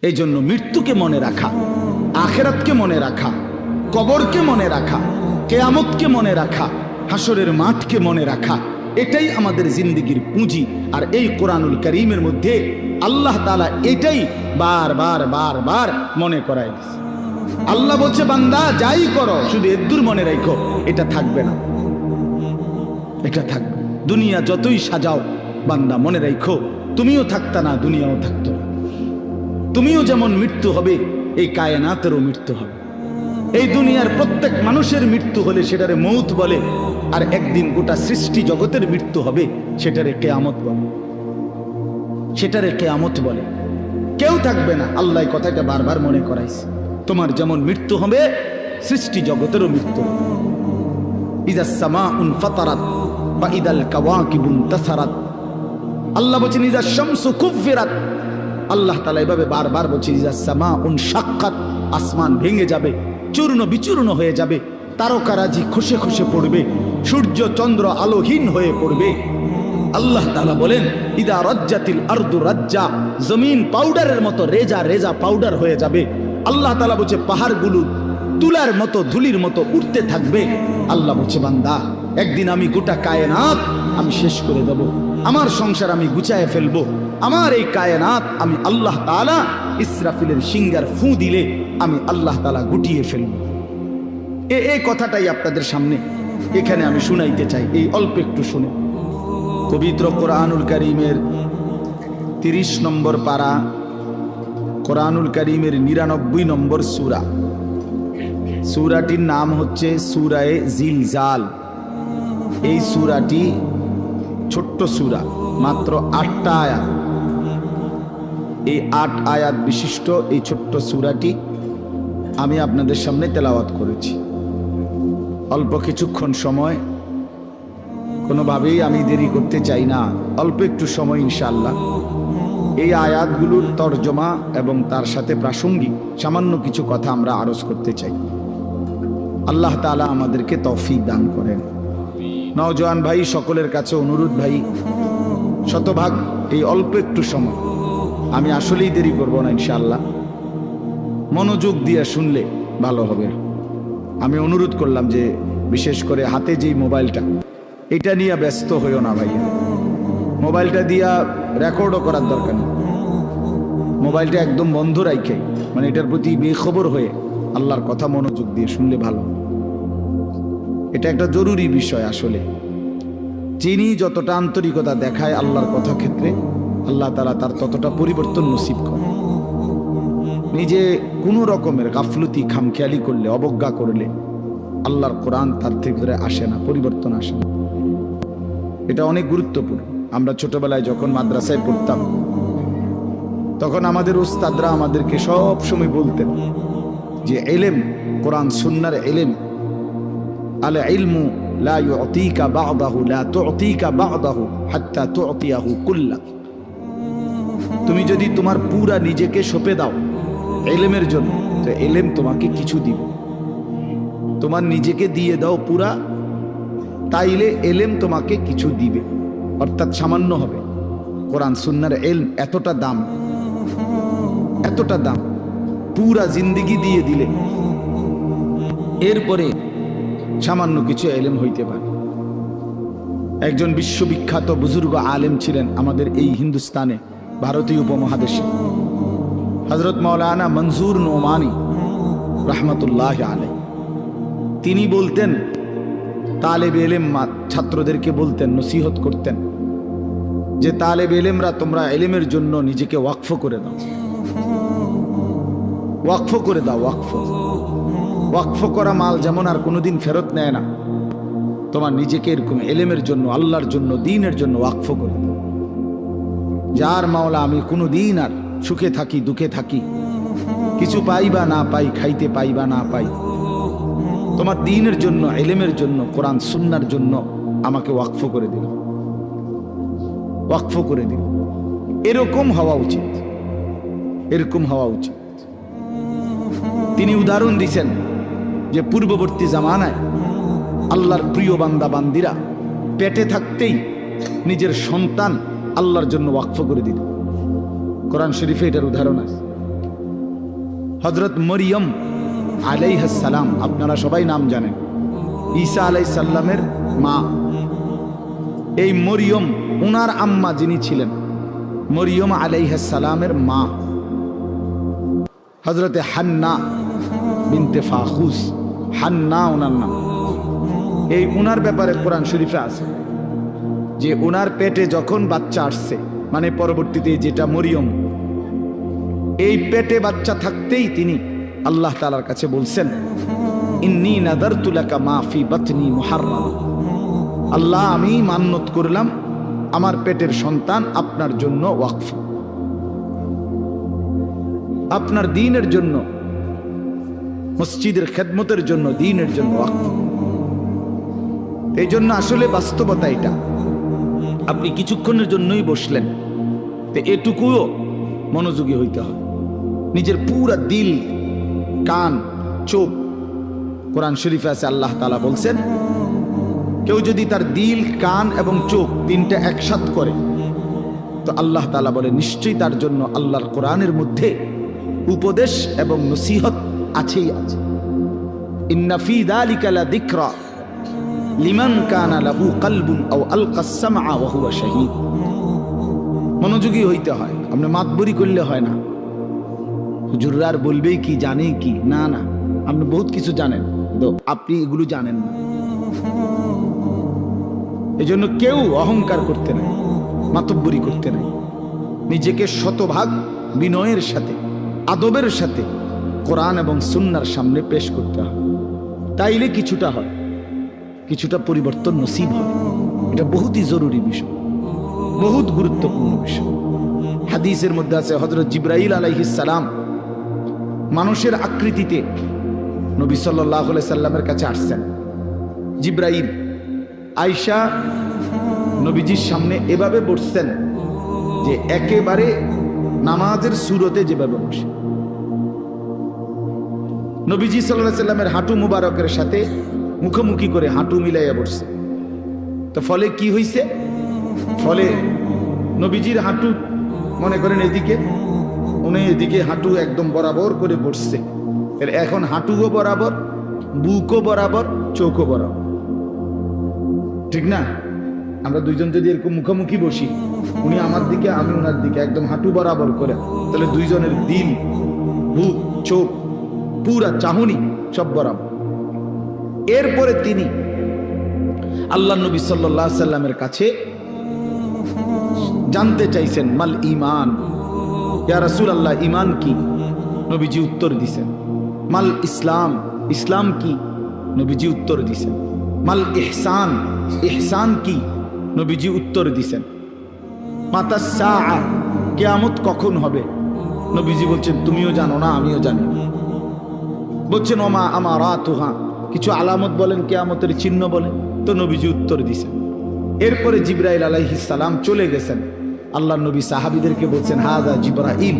এই জন্য মৃত্যুকে মনে রাখা, আখিরাতকে মনে রাখা, কবরকে মনে রাখা, কিয়ামতকে মনে রাখা, হাসরের মাঠকে মনে রাখা, এটাই আমাদের জিন্দেগির পুঁজি। আর এই কোরআনুল কারীমের মধ্যে আল্লাহ তাআলা এটাই বারবার বারবার মনে করায় দিয়েছে। আল্লাহ বলছে, বান্দা যাই করো শুধু এদ্দুর মনে রাখো, এটা থাকবে না, এটা থাকবে। দুনিয়া যতই সাজাও বান্দা মনে রাখো, তুমিও থাকতা না, দুনিয়াও থাকতো না। তুমিও যেমন মৃত্যু হবে, এই কায়নাতেরও মৃত্যু হবে। এই দুনিয়ার প্রত্যেক মানুষের মৃত্যু হলে সেটারে মৌত বলে, আর একদিন গোটা সৃষ্টি জগতের মৃত্যু হবে, সেটারে কিয়ামত বলে, সেটারে কিয়ামত বলে। কেউ থাকবে না, আল্লাহ কথাটা বারবার মনে করাইছে। তোমার যেমন মৃত্যু হবে, সৃষ্টি জগতেরও মৃত্যু হবে। ইযাস সামাউন ফাতারাত বা ইদাল কাওয়াকিবুন তাসারাত। আল্লাহ বলেন ইযাস শামসু কুফিরাত। আল্লাহ তাআলা এভাবে বারবার বলছেন ইযাস সামাউন শাক্কাত, আসমান ভেঙে যাবে, চূর্ণ বিচূর্ণ হয়ে যাবে, তারকারাজি খসে খসে পড়বে, সূর্য চন্দ্র আলোহীন হয়ে পড়বে। আল্লাহ তাআলা বলেন ইদা রাজ্জাতিল আরদু রাজ্জা, জমিন পাউডারের মতো রেজা রেজা পাউডার হয়ে যাবে। আল্লাহ তাআলা বলছে পাহাড়গুলো তুলার মতো ধুলির মতো উঠতে থাকবে। আল্লাহ বলছে, বান্দা একদিন আমি গোটা কায়নাত আমি শেষ করে দেব, আমার সংসার আমি গুছায় ফেলবো, আমার এই কায়নাত আমি আল্লাহ তাআলা ইসরাফিলের সিংহার ফু দিলে আমি আল্লাহ তাআলা গুটিয়ে ফেলবো। এই কথাটাই আপনাদের সামনে এখানে আমি শুনাইতে চাই, এই অল্প একটু শুনে। পবিত্র কোরআনুল কারীমের 30 নম্বর পারা, কোরআনুল কারীমের 99 নম্বর সূরা। সূরাটির নাম হচ্ছে সূরায়ে জিলজাল। এই সূরাটি ছোট্ট সূরা, মাত্র 8টা আয়াত। এই 8 আয়াত বিশিষ্ট এই ছোট্ট সূরাটি আমি আপনাদের সামনে তেলাওয়াত করেছি। অল্প কিছুক্ষণ সময়, কোনোভাবেই আমি দেরি করতে চাই না, অল্প একটু সময় ইনশাআল্লাহ এই আয়াতগুলোর তরজমা এবং তার সাথে প্রাসঙ্গিক সামান্য কিছু কথা আমরা আরজ করতে চাই। আল্লাহ তাআলা আমাদেরকে তৌফিক দান করেন। নওজোয়ান ভাই সকলের কাছে অনুরোধ, ভাই শতভাগ এই অল্প একটু সময়, আমি আসলেই দেরি করব না ইনশাআল্লাহ, মনোযোগ দিয়ে শুনলে ভালো হবে। আমি অনুরোধ করলাম যে বিশেষ করে হাতে যেই মোবাইলটা, এটা নিয়ে ব্যস্ত হইও না ভাই। মোবাইলটা দিয়া রেকর্ডও করার দরকার নেই, মোবাইলটা একদম বন্ধ রাখে, মানে এটার প্রতি বেখবর হয়ে আল্লাহর কথা মনোযোগ দিয়ে শুনলে ভালো। এটা একটা জরুরি বিষয়। আসলে যিনি যতটা আন্তরিকতা দেখায় আল্লাহর কথা ক্ষেত্রে, আল্লাহ তাআলা তার ততটা পরিবর্তন নসিব করে। নিজে কোনো রকমের গাফলতি খামখেয়ালি করলে, অবজ্ঞা করলে আল্লাহর কোরআন তার থেকে আসে না, পরিবর্তন আসে না। এটা অনেক গুরুত্বপূর্ণ। আমরা ছোটবেলায় যখন মাদ্রাসায় পড়তাম, তখন আমাদের উস্তাদরা আমাদেরকে সব সময় বলতেন যে ইলম, কোরআন সুন্নাহর ইলম, আল ইলমু লা ইউতিকা বা'দাহু লা তুতিকা বা'দাহু হাত্তা তুতিয়াহু কুল্লাহ। তুমি যদি তোমার পুরা নিজেকে সঁপে দাও ইলমের জন্য, তো ইলম তোমাকে কিছু দিবে। তোমার নিজেকে দিয়ে দাও পুরা, তাইলে ইলম তোমাকে কিছু দিবে, অর্থাৎ সামান্য হবে। কোরআন সুন্নাহর ইলম এতটা দাম, এতটা দাম, পুরা জিন্দেগি দিয়ে দিলে এরপরে সামান্য কিছু ইলম হইতে পারে। একজন বিশ্ববিখ্যাত বুজুর্গ আলেম ছিলেন আমাদের এই হিন্দুস্তানে, ভারতীয় উপমহাদেশে, হযরত মাওলানা মনজুর নোমানী রাহমাতুল্লাহ আলাইহি। তিনি বলতেন, তালেব ইলম ছাত্রদেরকে বলতেন, নসিহত করতেন যে তালেব ইলমরা তোমরা ইলমের জন্য নিজেকে ওয়াকফ করে দাও, ওয়াকফ করে দাও। ওয়াকফ করা মাল যেমন আর কোনোদিন ফেরত নেয় না, তোমার নিজেকে এরকম ইলমের জন্য, আল্লাহর জন্য, দ্বীনের জন্য ওয়াকফ করে দাও। যার মাওলা আমি কোনো দিন আর সুখে থাকি দুঃখে থাকি, কিছু পাই বা না পাই, খাইতে পাই বা না পাই, তোমার দ্বীনের জন্য, ইলমের জন্য, কোরআন সুন্নাহর জন্য আমাকে ওয়াকফ করে দিল, ওয়াকফ করে দিল। এরকম হওয়া উচিত, এরকম হওয়া উচিত। তিনি উদাহরণ দিয়েছেন যে পূর্ববর্তী জামানায় আল্লাহর প্রিয় বান্দা বান্দিরা পেটে থাকতেই নিজের সন্তান আল্লাহর জন্য ওয়াকফ করে দিত। কোরআন শরীফে এটার উদাহরণ আছে। হযরত মরিয়ম আলাইহিস সালাম, আপনারা সবাই নাম জানেন, ঈসা আলাইহিস সালামের মা। এই মরিয়ম, উনার আম্মা যিনি ছিলেন, মরিয়ম আলাইহিস সালামের মা হযরতে হান্না বিনতে ফাখুস, হান্না ওনার নাম। এই উনার ব্যাপারে কোরআন শরীফে আছে যে উনার পেটে যখন বাচ্চা আসছে, মানে পরবর্তীতে যেটা মরিয়ম, এই পেটে বাচ্চা থাকতেই তিনি আল্লাহ তাআলার কাছে বলছেন, ইন্নী নাযারতু লাকা মা ফি বাতনি মুহাররাম, আল্লাহ আমি মান্নত করলাম আমার পেটের সন্তান আপনার জন্য ওয়াকফ, আপনার দ্বীনের জন্য, মসজিদের খেদমতের জন্য, দ্বীনের জন্য ওয়াকফ। এই জন্য আসলে বাস্তবতা এটা, আপনি কিছুক্ষণের জন্যই বসলেন, তো এটুকুও মনোযোগী হইতে হবে। নিজের পুরা দিল, কান, চোখ, কোরআন শরীফে আছে আল্লাহ তাআলা বলছেন, কেউ যদি তার দিল, কান এবং চোখ তিনটা একসাথ করে, তো আল্লাহ তাআলা বলে নিশ্চয়ই তার জন্য আল্লাহর কোরআনের মধ্যে উপদেশ এবং নসিহত আছেই আছে। ইন্না ফি যালিকা লাযিকরা লিমান কানা লাহু কলবুন আও আলকাস সামআ ওয়া হুয়া শাহীদ। মনোযোগী হইতে হয়, আপনি মাতবরি করলে হয় না। হুজুররা আর বলবেই কি, জানে কি, না না, আপনি বহুত কিছু জানেন, তো আপনি এগুলো জানেন না। এই জন্য কেউ অহংকার করতে নাই, মাতব্বরি করতে নাই, নিজেকে শতভাগ বিনয়ের সাথে, আদবের সাথে কোরআন এবং সুন্নাহর সামনে পেশ করতে হয়। তাইলে কিছুটা হয়, কিছুটা পরিবর্তন নসিব হয়। এটা বহুতই জরুরি বিষয়, বহুত গুরুত্বপূর্ণ বিষয়। হাদিসের মধ্যে আছে হযরত জিবরাইল আলাইহিস সালাম মানুষের আকৃতিতে নবী সাল্লাল্লাহু আলাইহি সাল্লামের কাছে আসছেন। জিবরাইল আয়েশা নবীজির সামনে এভাবে বসছেন যে একেবারে নামাজের সুরতে যেভাবে বসে। নবীজি সাল্লাল্লাহু আলাইহি সাল্লামের হাঁটু মুবারকের সাথে মুখোমুখি করে হাঁটু মিলাইয়া বসছে। তো ফলে কি হইছে? ফলে নবীজির হাঁটু মনে করেন এদিকে, উনি এদিকে হাঁটু একদম বরাবর করে বসছে। এখন হাঁটুও বরাবর, বুকও বরাবর, চোখও বরাবর, ঠিক না? আমরা দুইজন যদি এরকম মুখোমুখি বসি, উনি আমার দিকে, আমি ওনার দিকে, একদম হাঁটু বরাবর করে, তাহলে দুইজনের দিল, বুক, চোখ, পুরা চাহনি সব বরাবর। এরপরে তিনি আল্লাহ নবী সাল্লাল্লাহু আলাইহি সাল্লামের কাছে জানতে চাইছেন, মাল ঈমান, ইয়া রাসূলুল্লাহ ঈমান কি? নবীজি উত্তর দিছেন। মাল ইসলাম, ইসলাম কি? নবীজি উত্তর দিছেন। মাল ইহসান, ইহসান কি? নবীজি উত্তর দিছেন। মাতাস সাআ, কিয়ামত কখন হবে? নবীজি বলছেন তুমিও জানো না, আমিও জানি না। বলছেন ওমা আমারাতুহা, কিছু আলামত বলেন, কিয়ামতের চিহ্ন বলেন। তো নবীজি উত্তর দিছেন। এরপরে জিবরাইল আলাইহিস সালাম চলে গেছেন। আল্লাহ নবী সাহাবীদেরকে বলছেন হাযা জিবরাইল,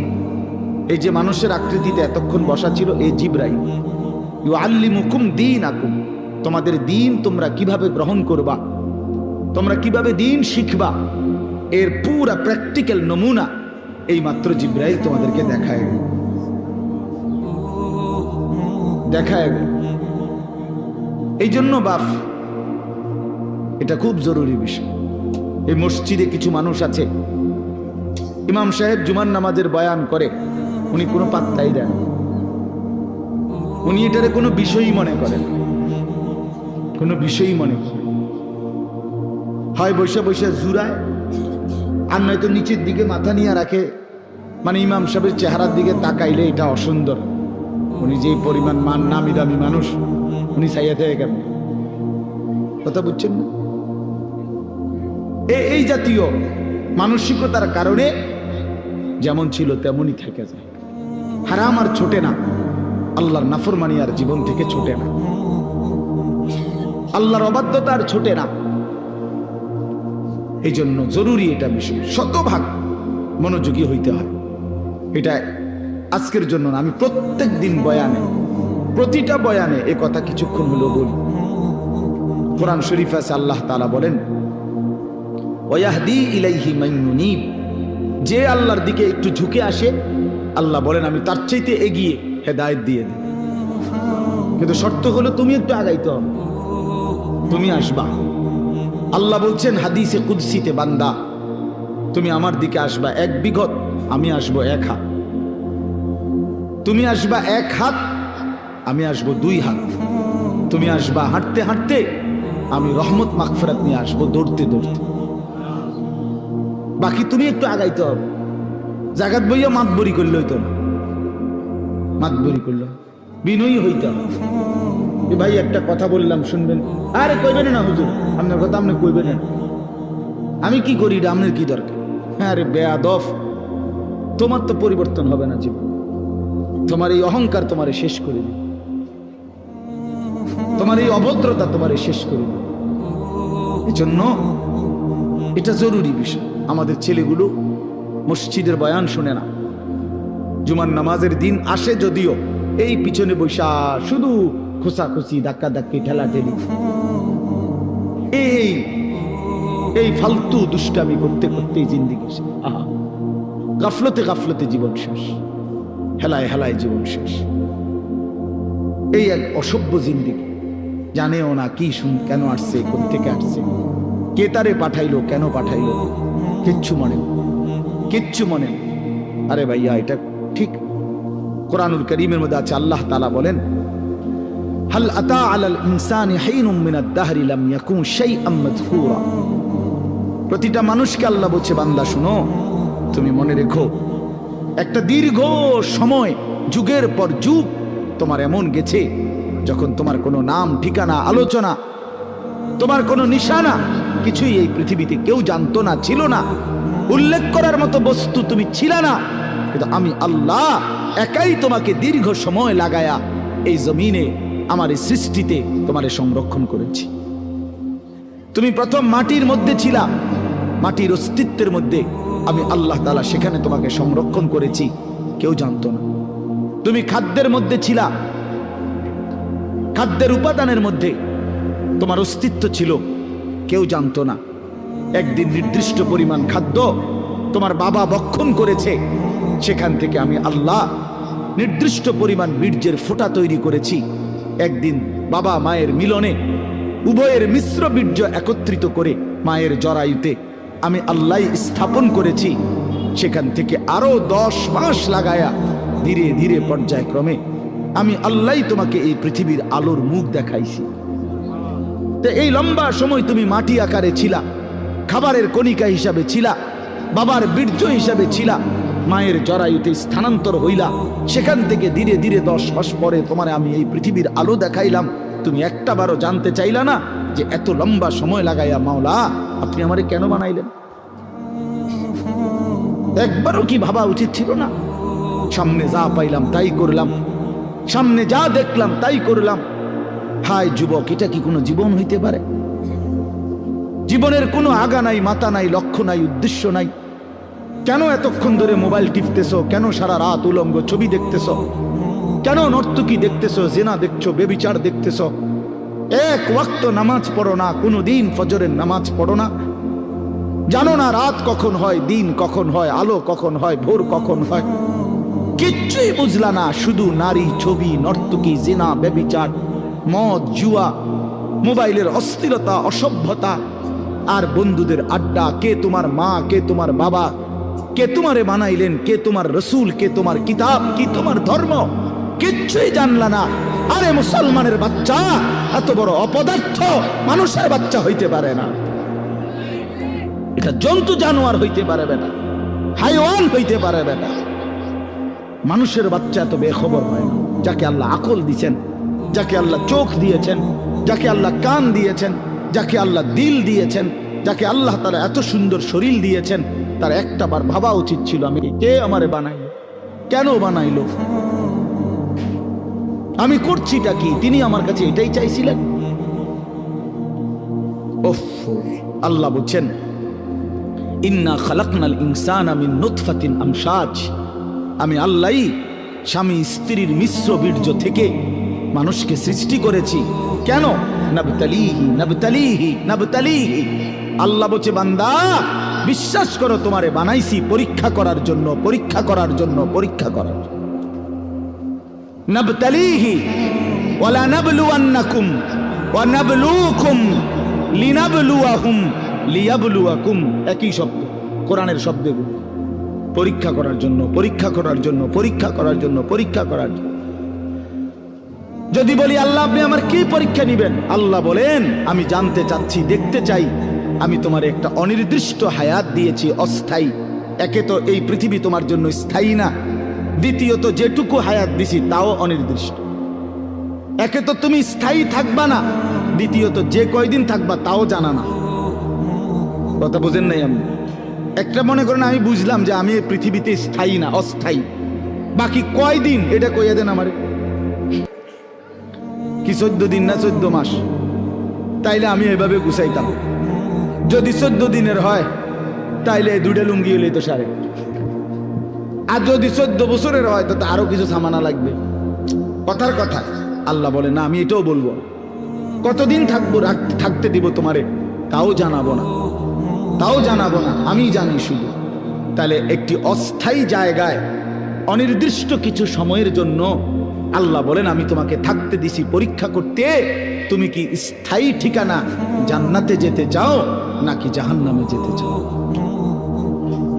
এই যে মানুষের আকৃতিতে এতক্ষণ বসা ছিল, এই জিবরাইল। ইউআল্লিমুকুম দীনাকুম, তোমাদের দ্বীন তোমরা কিভাবে গ্রহণ করবা, তোমরা কিভাবে দ্বীন শিখবা, এর পুরা প্র্যাকটিক্যাল নমুনা এই মাত্র জিবরাইল তোমাদেরকে দেখায়। এই জন্য বাপ, এটা খুব জরুরি বিষয়। এই মসজিদে কিছু মানুষ আছে, ইমাম সাহেব জুমার নামাজের বয়ান করে, উনি কোনো পাত্তাই দেন, উনি এটারে কোনো বিষয়ই মনে করেন, কোনো বিষয়ই মনে করেন। হয় বসে বসে জুরায়, আর নয়তো নিচের দিকে মাথা নিয়ে রাখে, মানে ইমাম সাহেবের চেহারার দিকে তাকাইলে এটা অসুন্দর। উনি যে পরিমাণ মান নামি দামি মানুষ, উনি চাইয়া থেকে কেমন, কথা বুঝছেন না? এই জাতীয় মানসিকতার কারণে যেমন ছিল তেমনই থেকে যায়। হারাম আর ছোটে না, আল্লাহর নাফরমানি আর জীবন থেকে ছোটে না, আল্লাহর অবাধ্যতা আর ছোটে না। এই জন্য জরুরি এটা বিষয়, শতভাগ মনোযোগী হইতে হয়। এটা আজকের জন্য না, আমি প্রত্যেক দিন বয়ানে, প্রতিটা বয়ানে এ কথা কিছুক্ষণ হলেও বলি। কোরআন শরীফে আছে আল্লাহ তাআলা বলেন ওয়াহদি ইলাইহি মান ইউনীব, যে আল্লাহর দিকে একটু ঝুঁকে আসে, আল্লাহ বলেন আমি তার চাইতে এগিয়ে হেদায়েত দিয়ে দেবে। কিন্তু শর্ত হলো তুমি একটু আগাইতে হবে, তুমি আসবা। আল্লাহ বলছেন হাদিসে কুদসিতে, বান্দা তুমি আমার দিকে আসবা 1 বিঘত, আমি আসবো 1 হাত। তুমি আসবা 1 হাত, আমি আসবো 2 হাত। তুমি আসবা হাঁটতে হাঁটতে, আমি রহমত মাগফিরাত নিয়ে আসবো দৌড়তে দৌড়তে। বাকি তুমি একটু আগাইতে হবে। জাগাত বইয়া মাতবরি করলে হইতো না, মাতবরি করলো বিনয়ী হইতে হবে। ভাই একটা কথা বললাম শুনবেন? আরে কইবেন না হুজুর, আপনার কথা আপনি কইবেন না। আমি কি করি, আপনার কি দরকার? হ্যাঁ আরে বেয়াদব, তোমার তো পরিবর্তন হবে না জীবন। তোমার এই অহংকার তোমারে শেষ করে দিবে, তোমার এই অভদ্রতা তোমারে শেষ করে দিবে। এজন্য এটা জরুরি বিষয়। আমাদের ছেলেগুলো মসজিদের বয়ান শুনে না, জুমার নামাজের দিন আসে যদিও, এই পিছনে বৈশা শুধু খোসাখুসি, ধাক্কা ধাক্কি, ঠেলা ঠেলি, এই ফালতু দুষ্টামি করতে করতেই জিন্দিগি শেষ। আহা, গাফলতে গাফলতে জীবন শেষ, হেলায় হেলায় জীবন শেষ। এই এক অসভ্য জিন্দিগি, জানেও না কি কেন আসছে, কোত্থেকে আসছে, কে তারে পাঠাইলো, কেন পাঠাইলো, কিচ্ছু মনে কিচ্ছু মনে। আরে ভাইয়া এটা ঠিক কোরআনুল কারীমের মধ্যে আছে, আল্লাহ তাআলা বলেন হাল আতা আলাল ইনসানি হিনুম মিনাদ দাহরি লাম ইয়াকুন শাইআম মাযকুরা। প্রতিটা মানুষকে আল্লাহ বলছে, বান্দা শুনো, তুমি মনে রেখো একটা দীর্ঘ সময়, যুগের পর যুগ তোমার এমন গেছে যখন তোমার কোনো নাম ঠিকানা, আলোচনা, তোমার কোনো নিশানা কিছুই এই পৃথিবীতে কেউ জানতো না, ছিল না, উল্লেখ করার মতো বস্তু তুমি ছিল না। কিন্তু আমি আল্লাহ একাই তোমাকে দীর্ঘ সময় লাগায়া এই জমিনে, আমার এই সৃষ্টিতে তোমারে সংরক্ষণ করেছি। তুমি প্রথম মাটির মধ্যে ছিলা, মাটির অস্তিত্বের মধ্যে আমি আল্লাহ তাআলা সেখানে তোমাকে সংরক্ষণ করেছি, কেউ জানতো না। তুমি খাদ্যের মধ্যে ছিলা, খাদ্যের উপাদানের মধ্যে তোমার অস্তিত্ব ছিল, কেউ জানতো না। একদিন নির্দিষ্ট পরিমাণ খাদ্য তোমার বাবা ভক্ষণ করেছে, সেখান থেকে আমি আল্লাহ নির্দিষ্ট পরিমাণ বীর্যের ফোঁটা তৈরি করেছি। একদিন বাবা মায়ের মিলনে উভয়ের মিশ্র বীর্য একত্রিত করে মায়ের জরায়ুতে আমি আল্লাহ স্থাপন করেছি। সেখান থেকে আরো 10 মাস লাগায়া ধীরে ধীরে পর্যায়ক্রমে আমি আল্লাহ তোমাকে এই পৃথিবীর আলোর মুখ দেখাইছি। তো এই লম্বা সময় তুমি মাটি আকারে ছিলা, খাবারের কণিকা হিসাবে ছিলা, বাবার বীর্য হিসাবে ছিলা, মায়ের জরায়ুতে স্থানান্তর হইলা। সেখান থেকে ধীরে ধীরে 10 মাস পরে তোমার আমি এই পৃথিবীর আলো দেখাইলাম। তুমি একটা বারও জানতে চাইলা না যে এত লম্বা সময় লাগাইয়া মাওলা আপনি আমারে কেন বানাইলেন? একবারও কি ভাবা উচিত ছিল না? সামনে যা পাইলাম তাই করলাম, সামনে যা দেখলাম তাই করলাম। হায় যুবক, এটা কি কোনো জীবন হইতে পারে? জীবনের কোনো আগা নাই, মাথা নাই, লক্ষ্য নাই, উদ্দেশ্য নাই। কেন এতক্ষণ ধরে মোবাইল টিপতেছো? কেন সারা রাত উলঙ্গ ছবি দেখতেছো? কেন নর্তকী দেখতেছো, জিনা দেখছো, বেবিচার দেখতেছো? এক ওয়াক্ত নামাজ পড়ো না, কোনোদিন ফজরের নামাজ পড়ো না। জানো না রাত কখন হয়, দিন কখন হয়, আলো কখন হয়, ভোর কখন হয়? কিচ্ছুই বুঝলা না। শুধু নারী, ছবি, নর্তকী, জিনা, বেবিচার, মদ, জুয়া, মোবাইলের অস্থিরতা, অসভ্যতা, আর বন্ধুদের আড্ডা। কে তোমার মা, কে তোমার বাবা, কে তোমারে বানাইলেন, কে তোমার রসুল, কে তোমার কিতাব, কি তোমার ধর্ম, কিচ্ছুই জানলা না। আরে মুসলমানের বাচ্চা এত বড় অপদার্থ মানুষের বাচ্চা হইতে পারে না। এটা জন্তু জানোয়ার হইতে পারবে না, হাইওয়ান হইতে পারবে না। মানুষের বাচ্চা এত বেখবর হয় না। যাকে আল্লাহ আকল দিয়েছেন, যাকে আল্লাহ চোখ দিয়েছেন, যাকে আল্লাহ কান দিয়েছেন, যাকে আল্লাহ দিল দিয়েছেন, যাকে আল্লাহ তাআলা এত সুন্দর শরীর দিয়েছেন, তার একটা বার ভাবা উচিত ছিল আমি কে আমারে বানাইলো, কেন বানাইলো, আমি করছিটা কি? তিনি আমার কাছে এটাই চাইছিলেন। ওফ, আল্লাহ বলছেন ইন্না খালাকনাল ইনসানা মিন নুতফাতিন আমশাজ। আমি আল্লাহই স্বামী স্ত্রীর মিশ্র বীর্য থেকে মানুষকে সৃষ্টি করেছি। কেন? নাবতালিহি নাবতালিহি নাবতালিহি। আল্লাহ বলছে বান্দা বিশ্বাস করো, তোমারে বানাইছি পরীক্ষা করার জন্য, পরীক্ষা করার জন্য, পরীক্ষা করার জন্য। নাবতালিহি ওয়ালা নাবলুওয়ান্নাকুম ওয়া নাবলুকুম লিনাবলুয়াহুম লিয়াবলুয়াকুম, একই শব্দ, কোরআনের শব্দগুলো। পরীক্ষা করার জন্য, পরীক্ষা করার জন্য, পরীক্ষা করার জন্য, পরীক্ষা করার জন্য। যদি বলি আল্লাহ আপনি আমার কি পরীক্ষা নিবেন, আল্লাহ বলেন আমি জানতে চাচ্ছি, দেখতে চাই আমি তোমার একটা অনির্দিষ্ট হায়াত দিয়েছি, অস্থায়ী। একে তো এই পৃথিবী তোমার জন্য স্থায়ী না, দ্বিতীয়ত যেটুকু হায়াত দিছি তাও অনির্দিষ্ট। একে তো তুমি স্থায়ী থাকবা না, দ্বিতীয়ত যে কয়দিন থাকবা তাও জানা না। কথা বুঝেন নাই? আমি একটা মনে করেন আমি বুঝলাম যে আমি এই পৃথিবীতে স্থায়ী না, অস্থায়ী, বাকি কয়দিন এটা কইয়া দেন আমারে। কি 14 দিন না 14 মাস? তাইলে আমি এভাবে গুছাইতাম। যদি 14 দিনের হয় তাইলে 2টা লুঙ্গি হলেই তো সারে। আর যদি 14 বছরের হয় তো আরো কিছু সামানা লাগবে। কথার কথা আল্লাহ বলে না, আমি এটাও বলবো। কতদিন থাকবো, থাকতে দিব তোমারে তাও জানাবো না, তাও জানাবো না, আমি জানি শুধু। তাহলে একটি অস্থায়ী জায়গায় অনির্দিষ্ট কিছু সময়ের জন্য আল্লাহ বলেন আমি তোমাকে থাকতে দিছি পরীক্ষা করতে, তুমি কি স্থায়ী ঠিকানা জান্নাতে যেতে চাও নাকি জাহান্নামে যেতে চাও?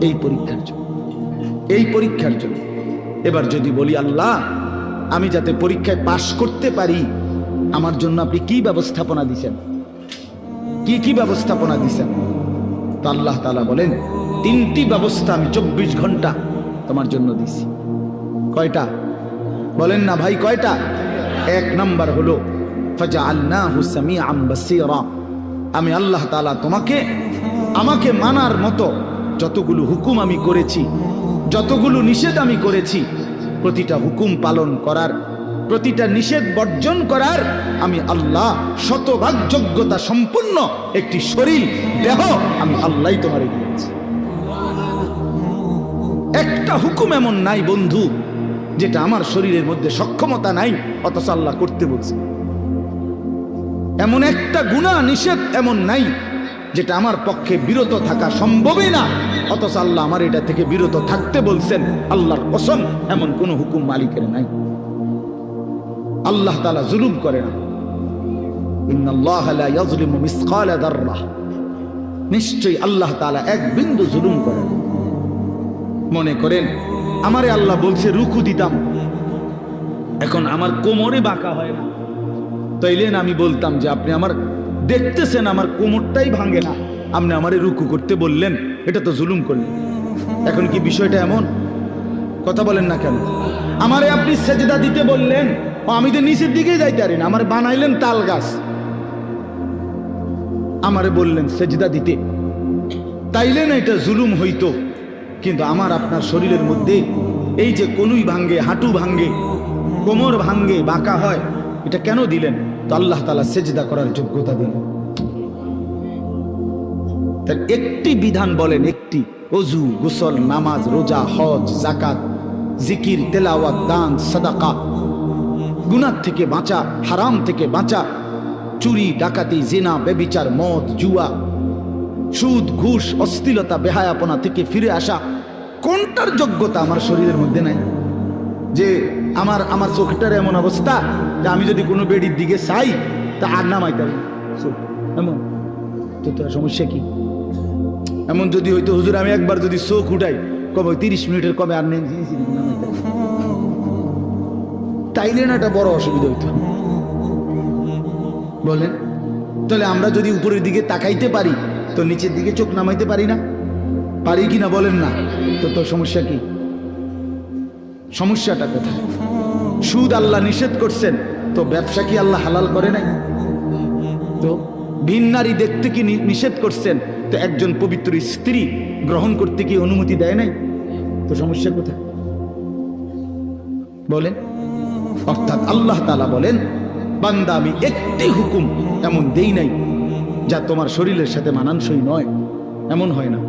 এই পরীক্ষার জন্য, এই পরীক্ষার জন্য। এবার যদি বলি আল্লাহ আমি যাতে পরীক্ষায় পাশ করতে পারি, আমার জন্য আপনি কি ব্যবস্থাপনা দিছেন, কি কি ব্যবস্থাপনা দিছেন? তো আল্লাহ তাআলা বলেন 3টি ব্যবস্থা আমি 24 ঘন্টা তোমার জন্য দিছি। কয়টা বলেন না ভাই, কয়টা? 1 নাম্বার হলো ফাজআলনাহু সামিআন বাসীরা, আমি আল্লাহ তাআলা তোমাকে আমাকে মানার মতো যতগুলো হুকুম আমি করেছি, যতগুলো নিষেধ আমি করেছি, প্রতিটা হুকুম পালন করার, প্রতিটা নিষেধ বর্জন করার আমি আল্লাহ শতভাগ যোগ্যতা সম্পন্ন একটি শরীর, দেহ আমি আল্লাহই তোমারে দিয়েছি। একটা হুকুম এমন নাই বন্ধু যেটা আমার শরীরের মধ্যে সক্ষমতা নাই, অথচ আল্লাহ করতে বলছে। এমন একটা গুনাহ নিষেধ এমন নাই যেটা আমার পক্ষে বিরত থাকা সম্ভবই না, অথচ আল্লাহ আমার এটা থেকে বিরত থাকতে বলছেন। আল্লাহর কসম, এমন কোন হুকুম মালিকের নাই। আল্লাহ তাআলা জুলুম করে না। ইন্নাল্লাহা লা ইয়াজলিমু মিসকালা যাররাহ, নিশ্চয়ই আল্লাহ তাআলা এক বিন্দু জুলুম করে না। মনে করেন আমারে আল্লাহ বলছে রুকু দিতাম, এখন আমার কোমরে বাঁকা হয় না, তাইলেন আমি বলতাম যে আপনি আমার দেখতেছেন আমার কোমরটাই ভাঙে না, আপনি আমারে রুকু করতে বললেন, এটা তো জুলুম করলেন। এখন কি বিষয়টা এমন? কথা বলেন না কেন? আমারে আপনি সেজদা দিতে বললেন, আমি তো নিচের দিকেই যাইতে পারি না, আমার বানাইলেন তাল গাছ, আমারে বললেন সেজদা দিতে, তাইলে না এটা জুলুম হইতো। কিন্তু আমার আপনার শরীরের মধ্যে এই যে কনুই ভাঙ্গে, হাঁটু ভাঙ্গে, কোমর ভাঙ্গে, বাঁকা হয়, এটা কেন দিলেন? তো আল্লাহ তাআলা সেজদা করার যোগ্যতা দিলেন। তার একটি বিধান বলেন, একটি, ওযু, গোসল, নামাজ, রোজা, হজ, যাকাত, জিকির, তেলাওয়াত, দান, সাদাকা, গুনাহ থেকে বাঁচা, হারাম থেকে বাঁচা, চুরি, ডাকাতি, জিনা, ব্যভিচার, মদ, জুয়া, সুদ, ঘুষ, অশ্লীলতা, বেহায়াপনা থেকে ফিরে আসা, কোনটার যোগ্যতা আমার শরীরের মধ্যে নাই? যে আমার চোখটার এমন অবস্থা যে আমি যদি কোনো বেডির দিকে চাই তা আর নামাইতে পারি, এমন তো সমস্যা কি? এমন যদি হইতো হুজুর আমি একবার যদি চোখ উঠাই কবে 30 মিনিটের কবে আর নেই নামাইতে, তাইলে না একটা বড় অসুবিধা হইতো। বলেন তাহলে আমরা যদি উপরের দিকে তাকাইতে পারি তো নিচের দিকে চোখ নামাইতে পারি না? পারি কি না বলেন না? তো সমস্যা কি? সমস্যাটা কোথায়? সুদ আল্লাহ নিষেধ করছেন, তো ব্যবসা কি আল্লাহ হালাল করে নাই? তো ভিন নারী দেখতে কি নিষেধ করছেন, তো একজন পবিত্র স্ত্রী গ্রহণ করতে কি অনুমতি দেয় নাই? তো সমস্যা কোথায় বলেন? অর্থাৎ আল্লাহ তাআলা বলেন, বান্দা আমি একটি হুকুম এমন দেই নাই যা তোমার শরীরের সাথে মানানসই নয়, এমন হয় না।